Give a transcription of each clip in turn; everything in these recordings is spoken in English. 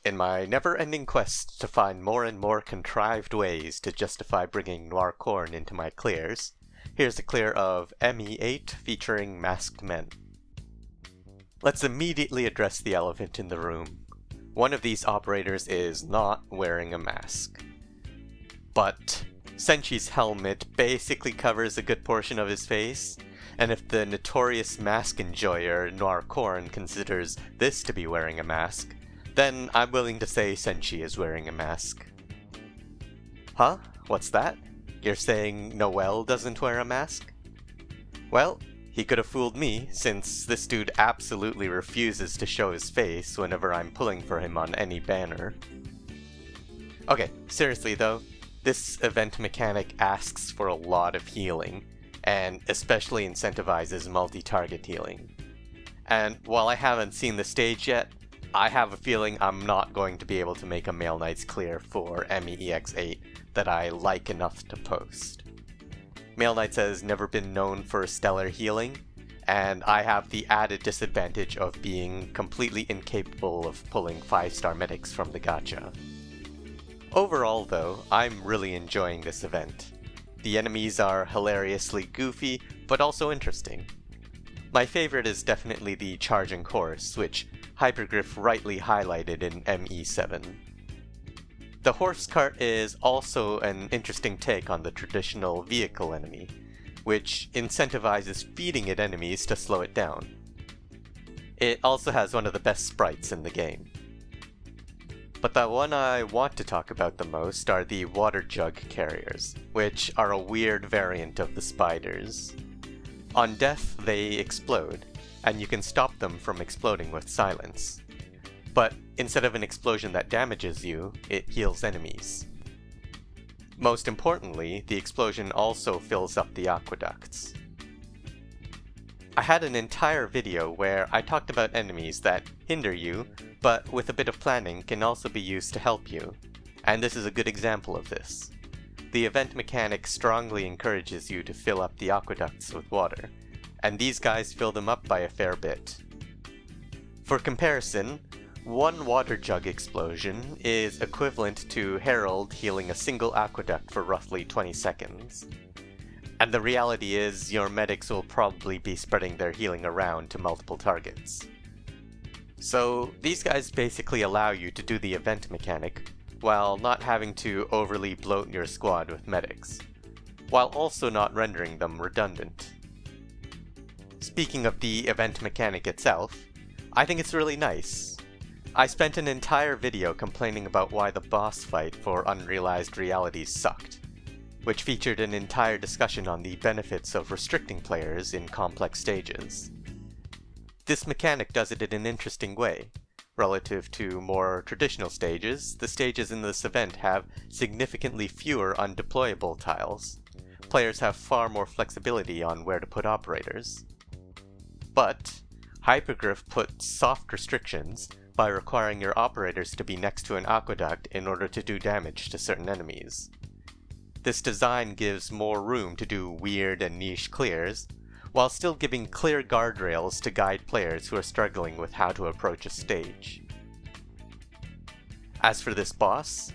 In my never-ending quest to find more and more contrived ways to justify bringing Noir Corn into my clears, here's a clear of ME8 featuring masked men. Let's immediately address the elephant in the room. One of these operators is not wearing a mask. But Senchi's helmet basically covers a good portion of his face, and if the notorious mask enjoyer Noir Corn considers this to be wearing a mask, then I'm willing to say Senchi is wearing a mask. Huh? What's that? You're saying Noel doesn't wear a mask? Well, he could have fooled me, since this dude absolutely refuses to show his face whenever I'm pulling for him on any banner. Okay, seriously though, this event mechanic asks for a lot of healing, and especially incentivizes multi-target healing. And while I haven't seen the stage yet, I have a feeling I'm not going to be able to make a Maleknights clear for MEEX8 that I like enough to post. Maleknights has never been known for stellar healing, and I have the added disadvantage of being completely incapable of pulling 5-star medics from the gacha. Overall though, I'm really enjoying this event. The enemies are hilariously goofy, but also interesting. My favorite is definitely the charging horse, which Hypergriff rightly highlighted in ME7. The horse cart is also an interesting take on the traditional vehicle enemy, which incentivizes feeding it enemies to slow it down. It also has one of the best sprites in the game. But the one I want to talk about the most are the water jug carriers, which are a weird variant of the spiders. On death, they explode, and you can stop them from exploding with silence. But instead of an explosion that damages you, it heals enemies. Most importantly, the explosion also fills up the aqueducts. I had an entire video where I talked about enemies that hinder you, but with a bit of planning can also be used to help you, and this is a good example of this. The event mechanic strongly encourages you to fill up the aqueducts with water, and these guys fill them up by a fair bit. For comparison, one water jug explosion is equivalent to Herald healing a single aqueduct for roughly 20 seconds. And the reality is, your medics will probably be spreading their healing around to multiple targets. So these guys basically allow you to do the event mechanic, while not having to overly bloat your squad with medics, while also not rendering them redundant. Speaking of the event mechanic itself, I think it's really nice. I spent an entire video complaining about why the boss fight for Unrealized Realities sucked, which featured an entire discussion on the benefits of restricting players in complex stages. This mechanic does it in an interesting way. Relative to more traditional stages, the stages in this event have significantly fewer undeployable tiles. Players have far more flexibility on where to put operators. But Hypergriff put soft restrictions by requiring your operators to be next to an aqueduct in order to do damage to certain enemies. This design gives more room to do weird and niche clears, while still giving clear guardrails to guide players who are struggling with how to approach a stage. As for this boss,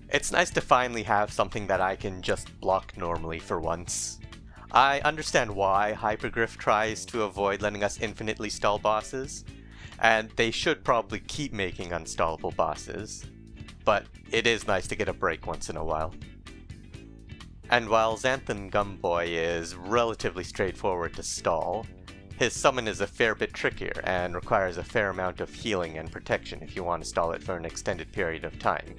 it's nice to finally have something that I can just block normally for once. I understand why Hypergriff tries to avoid letting us infinitely stall bosses, and they should probably keep making unstallable bosses, but it is nice to get a break once in a while. And while Xanthan Gumboy is relatively straightforward to stall, his summon is a fair bit trickier and requires a fair amount of healing and protection if you want to stall it for an extended period of time.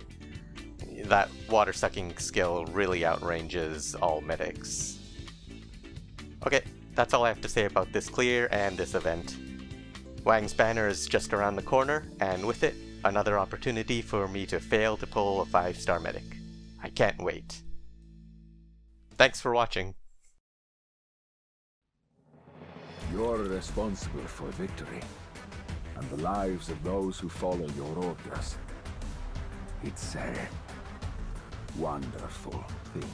That water-sucking skill really outranges all medics. Okay, that's all I have to say about this clear and this event. Wang's banner is just around the corner, and with it, another opportunity for me to fail to pull a 5-star medic. I can't wait. Thanks for watching. You're responsible for victory, and the lives of those who follow your orders. It's a wonderful thing.